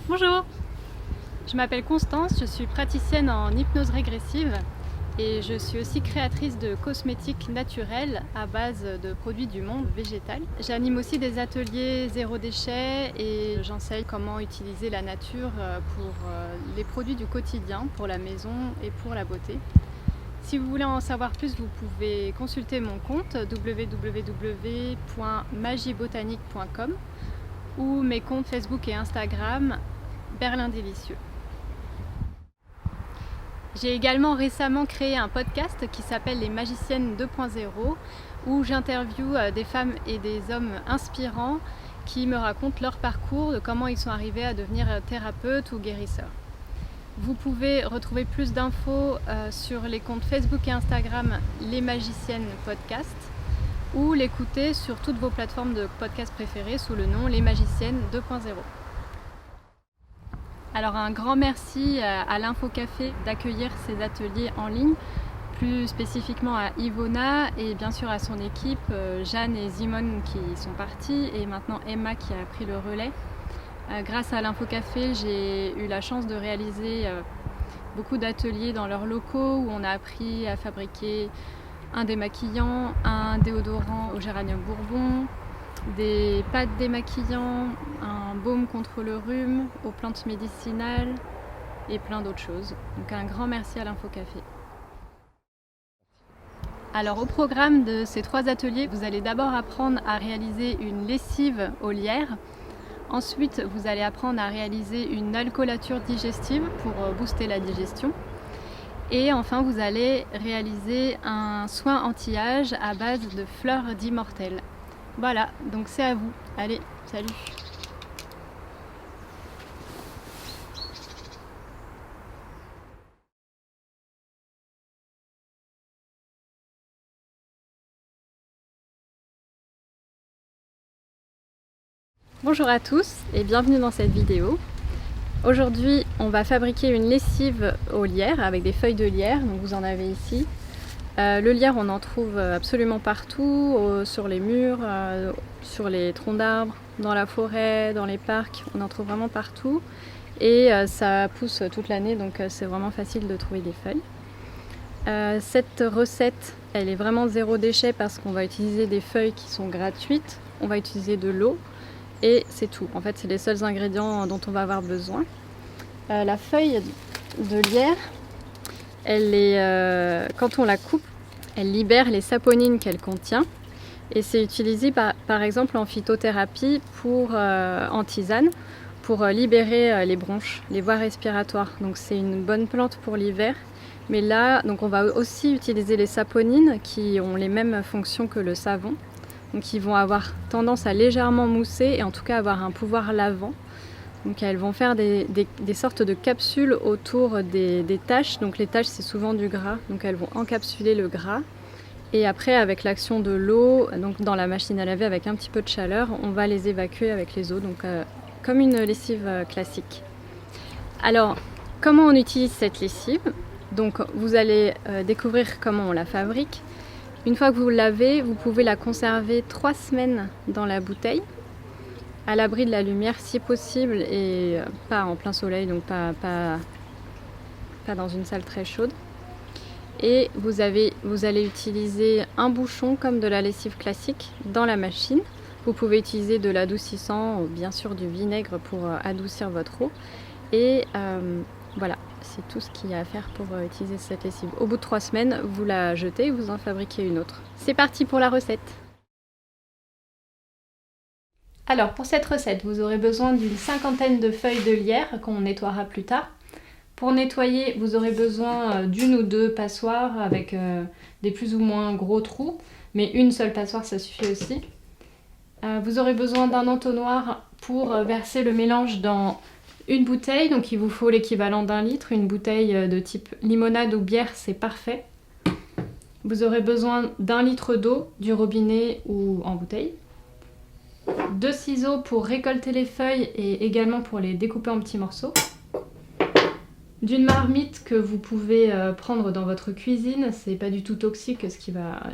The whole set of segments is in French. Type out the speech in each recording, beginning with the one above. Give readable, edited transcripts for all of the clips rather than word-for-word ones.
Bonjour, je m'appelle Constance, je suis praticienne en hypnose régressive et je suis aussi créatrice de cosmétiques naturels à base de produits du monde végétal. J'anime aussi des ateliers zéro déchet et j'enseigne comment utiliser la nature pour les produits du quotidien, pour la maison et pour la beauté. Si vous voulez en savoir plus, vous pouvez consulter mon compte www.magiebotanique.com ou mes comptes Facebook et Instagram Berlin Délicieux. J'ai également récemment créé un podcast qui s'appelle Les Magiciennes 2.0 où j'interviewe des femmes et des hommes inspirants qui me racontent leur parcours, de comment ils sont arrivés à devenir thérapeutes ou guérisseurs. Vous pouvez retrouver plus d'infos sur les comptes Facebook et Instagram Les Magiciennes Podcast ou l'écouter sur toutes vos plateformes de podcast préférées sous le nom Les Magiciennes 2.0. Alors un grand merci à l'Infocafé d'accueillir ces ateliers en ligne, plus spécifiquement à Ivona et bien sûr à son équipe, Jeanne et Simone qui sont partis et maintenant Emma qui a pris le relais. Grâce à l'Infocafé, j'ai eu la chance de réaliser beaucoup d'ateliers dans leurs locaux où on a appris à fabriquer un démaquillant, un déodorant au géranium bourbon, des pâtes démaquillants, un baume contre le rhume, aux plantes médicinales et plein d'autres choses. Donc un grand merci à l'Infocafé. Alors au programme de ces 3 ateliers, vous allez d'abord apprendre à réaliser une lessive au lierre. Ensuite, vous allez apprendre à réaliser une alcoolature digestive pour booster la digestion. Et enfin, vous allez réaliser un soin anti-âge à base de fleurs d'immortelle. Voilà, donc c'est à vous. Allez, salut! Bonjour à tous et bienvenue dans cette vidéo. Aujourd'hui, on va fabriquer une lessive au lierre avec des feuilles de lierre, donc vous en avez ici. Le lierre, on en trouve absolument partout, sur les murs, sur les troncs d'arbres, dans la forêt, dans les parcs, on en trouve vraiment partout. Et ça pousse toute l'année, donc c'est vraiment facile de trouver des feuilles. Cette recette, elle est vraiment zéro déchet parce qu'on va utiliser des feuilles qui sont gratuites, on va utiliser de l'eau et c'est tout. En fait, c'est les seuls ingrédients dont on va avoir besoin. La feuille de lierre, quand on la coupe, elle libère les saponines qu'elle contient et c'est utilisé par exemple en phytothérapie en tisane pour libérer les bronches, les voies respiratoires. Donc c'est une bonne plante pour l'hiver. Mais là, donc on va aussi utiliser les saponines qui ont les mêmes fonctions que le savon. Donc ils vont avoir tendance à légèrement mousser et en tout cas avoir un pouvoir lavant. Donc elles vont faire des sortes de capsules autour des taches. Donc les taches, c'est souvent du gras, donc elles vont encapsuler le gras. Et après, avec l'action de l'eau, donc dans la machine à laver avec un petit peu de chaleur, on va les évacuer avec les eaux, donc comme une lessive classique. Alors, comment on utilise cette lessive? Donc vous allez découvrir comment on la fabrique. Une fois que vous l'avez, vous pouvez la conserver 3 semaines dans la bouteille, à l'abri de la lumière si possible et pas en plein soleil, donc pas dans une salle très chaude. Et vous allez utiliser un bouchon comme de la lessive classique dans la machine. Vous pouvez utiliser de l'adoucissant, bien sûr du vinaigre pour adoucir votre eau. Et voilà, c'est tout ce qu'il y a à faire pour utiliser cette lessive. Au bout de 3 semaines, vous la jetez et vous en fabriquez une autre. C'est parti pour la recette! Alors pour cette recette, vous aurez besoin d'une 50aine de feuilles de lierre qu'on nettoiera plus tard. Pour nettoyer, vous aurez besoin d'une ou 2 passoires avec des plus ou moins gros trous, mais une seule passoire ça suffit aussi. Vous aurez besoin d'un entonnoir pour verser le mélange dans une bouteille, donc il vous faut l'équivalent d'1 litre, une bouteille de type limonade ou bière, c'est parfait. Vous aurez besoin d'1 litre d'eau, du robinet ou en bouteille. 2 ciseaux pour récolter les feuilles et également pour les découper en petits morceaux. D'une marmite que vous pouvez prendre dans votre cuisine, c'est pas du tout toxique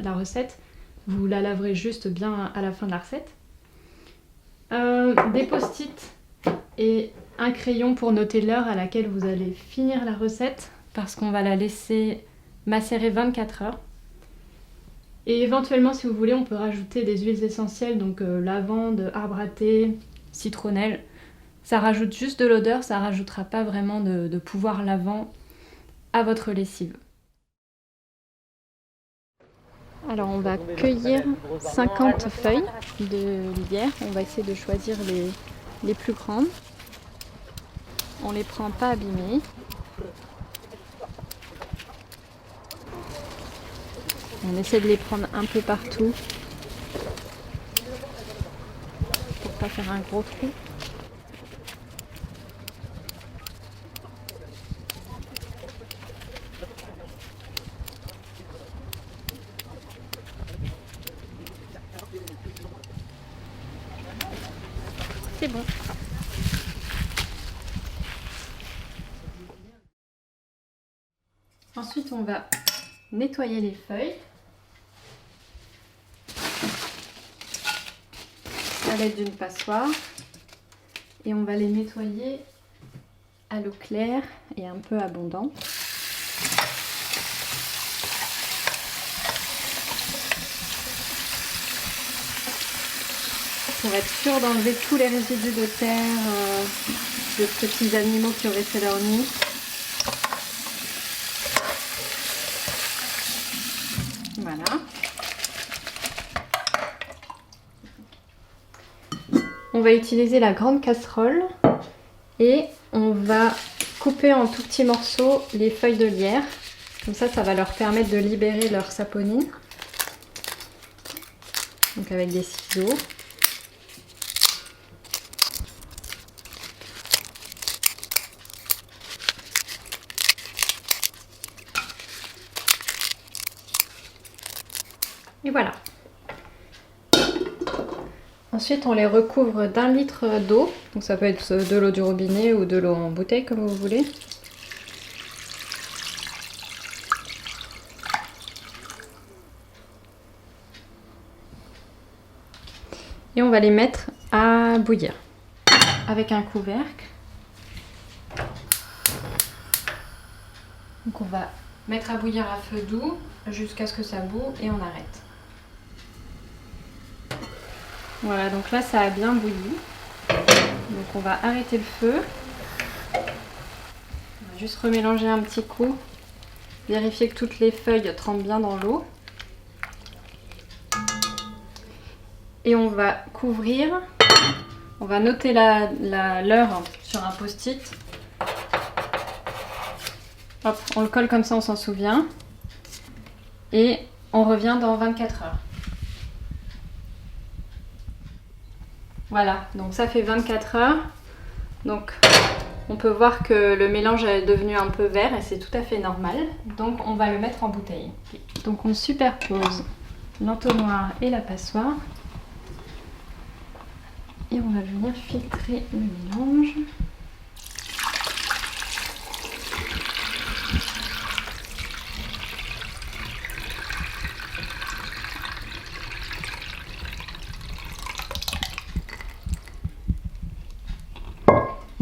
la recette. Vous la laverez juste bien à la fin de la recette. Des post-it et un crayon pour noter l'heure à laquelle vous allez finir la recette, parce qu'on va la laisser macérer 24 heures. Et éventuellement, si vous voulez, on peut rajouter des huiles essentielles, donc lavande, arbre à thé, citronnelle. Ça rajoute juste de l'odeur, ça rajoutera pas vraiment de pouvoir lavant à votre lessive. Alors on va cueillir 50 feuilles de lierre. On va essayer de choisir les plus grandes. On les prend pas abîmées. On essaie de les prendre un peu partout pour pas faire un gros trou. C'est bon. Ensuite, on va nettoyer les feuilles à l'aide d'une passoire et on va les nettoyer à l'eau claire et un peu abondant. Pour être sûr d'enlever tous les résidus de terre, de petits animaux qui auraient fait leur nid. Voilà. On va utiliser la grande casserole et on va couper en tout petits morceaux les feuilles de lierre. Comme ça, ça va leur permettre de libérer leur saponine. Donc avec des ciseaux. Et voilà. Ensuite, on les recouvre d'1 litre d'eau. Donc ça peut être de l'eau du robinet ou de l'eau en bouteille, comme vous voulez. Et on va les mettre à bouillir avec un couvercle. Donc on va mettre à bouillir à feu doux jusqu'à ce que ça bout et on arrête. Voilà, donc là ça a bien bouilli. Donc on va arrêter le feu. On va juste remélanger un petit coup. Vérifier que toutes les feuilles trempent bien dans l'eau. Et on va couvrir. On va noter l'heure sur un post-it. Hop, on le colle comme ça, on s'en souvient. Et on revient dans 24 heures. Voilà, donc ça fait 24 heures. Donc on peut voir que le mélange est devenu un peu vert et c'est tout à fait normal. Donc on va le mettre en bouteille. Donc on superpose l'entonnoir et la passoire. Et on va venir filtrer le mélange.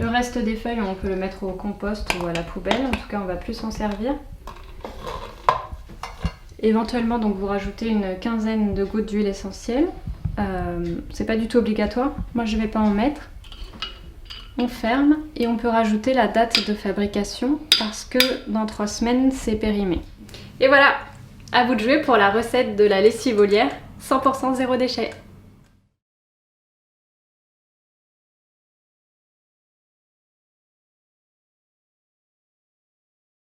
Le reste des feuilles, on peut le mettre au compost ou à la poubelle. En tout cas, on va plus s'en servir. Éventuellement, donc, vous rajoutez une quinzaine de gouttes d'huile essentielle. C'est pas du tout obligatoire. Moi, je vais pas en mettre. On ferme et on peut rajouter la date de fabrication parce que dans 3 semaines, c'est périmé. Et voilà, à vous de jouer pour la recette de la lessive aux lierres 100% zéro déchet.